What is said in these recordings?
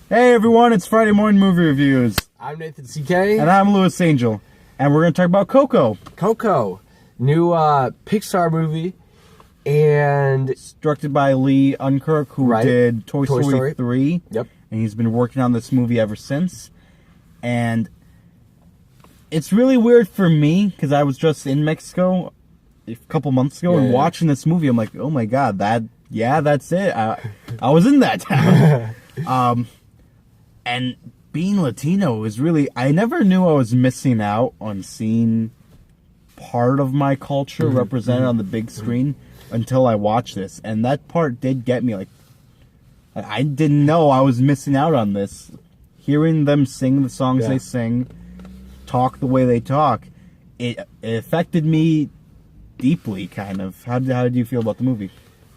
Hey everyone, it's Friday Morning Movie Reviews. I'm Nathan CK. And I'm Louis Angel. And we're going to talk about Coco. Coco, new Pixar movie, and It's directed by Lee Unkrich, who did Toy Story 3. Yep. And he's been working on this movie ever since. And it's really weird for me, because I was just in Mexico a couple months ago, and watching this movie, I'm like, oh my god, that's it. I was in that town. And being Latino is really... I never knew I was missing out on seeing part of my culture represented on the big screen until I watched this. And that part did get me, like... I didn't know I was missing out on this. Hearing them sing the songs they sing, talk the way they talk, it affected me deeply, kind of. How did you feel about the movie?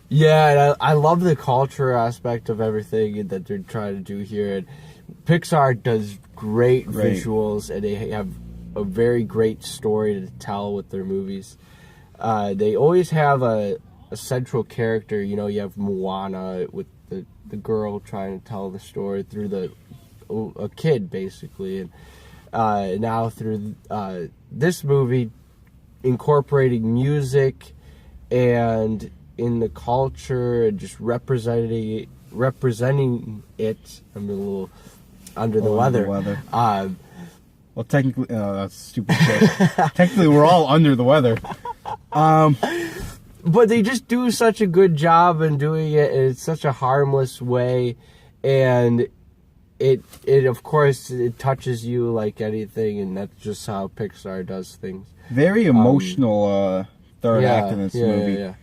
Yeah, and I love the culture aspect of everything that they're trying to do here. And Pixar does great visuals, and they have a very great story to tell with their movies. They always have a central character. You know, you have Moana with the girl trying to tell the story through a kid, basically. And now through this movie, incorporating music and in the culture and just representing it. I'm a little under the weather. Well, technically, that's stupid shit. Technically, we're all under the weather. But they just do such a good job in doing it in such a harmless way, and it of course it touches you like anything, and that's just how Pixar does things. Very emotional third act in this movie.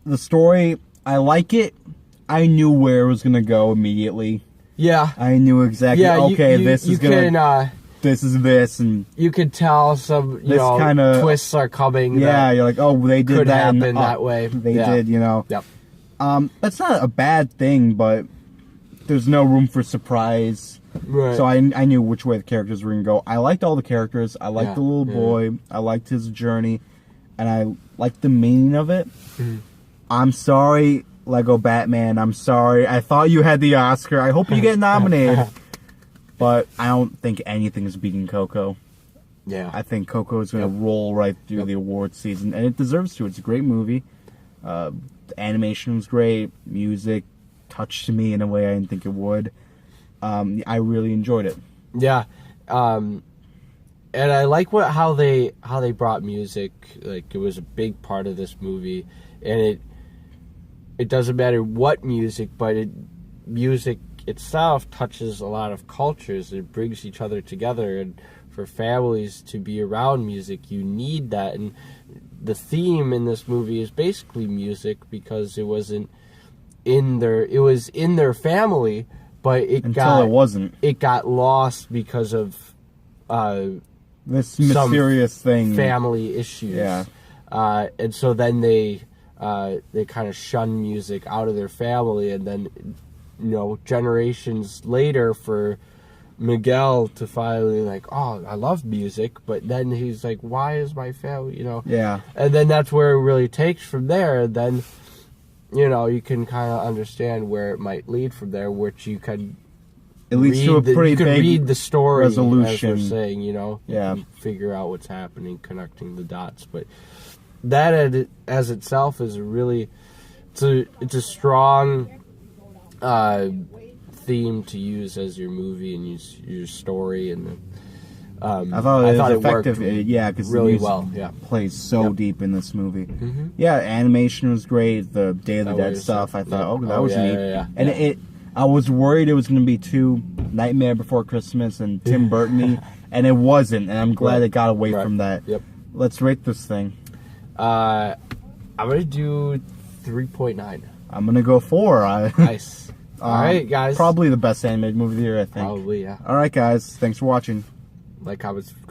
The story, I like it. I knew where it was gonna go immediately. Yeah, I knew exactly. This is this, and you could tell some kind of twists are coming. Yeah, you're like, oh, they did could that happen that way. They did, Yep. That's not a bad thing, but there's no room for surprise. Right. So I knew which way the characters were gonna go. I liked all the characters. I liked the little boy. I liked his journey, and I liked the meaning of it. I'm sorry, Lego Batman. I'm sorry. I thought you had the Oscar. I hope you get nominated. But I don't think anything is beating Coco. Yeah. I think Coco is going to roll right through the award season, and it deserves to. It's a great movie. The animation was great. Music touched me in a way I didn't think it would. I really enjoyed it. Yeah. And I like how they brought music. Like, it was a big part of this movie, and it doesn't matter what music, but music itself touches a lot of cultures. It brings each other together, and for families to be around music, you need that. And the theme in this movie is basically music, because it was in their family, but it got lost because of this mysterious thing, family issues. Yeah. And so then they kind of shun music out of their family, and then generations later for Miguel to finally oh, I love music, but then he's like, why is my family, Yeah. And then that's where it really takes from there. And then, you can kind of understand where it might lead from there, which you could it leads to a pretty big read the story resolution. As we're saying, Yeah. You can figure out what's happening, connecting the dots. But that as itself is it's a strong theme to use as your movie and use your story, and I thought it effective. Worked because really the well. Plays so deep in this movie. Yeah, animation was great. The Day of the Dead stuff, I thought, that was neat. And I was worried it was going to be too Nightmare Before Christmas and Tim Burton-y, and it wasn't. And I'm glad it got away from that. Yep. Let's rate this thing. I'm gonna do 3.9. I'm gonna go 4. Nice. All right, guys. Probably the best animated movie of the year, I think. Probably, yeah. All right, guys. Thanks for watching. Like, comment, subscribe.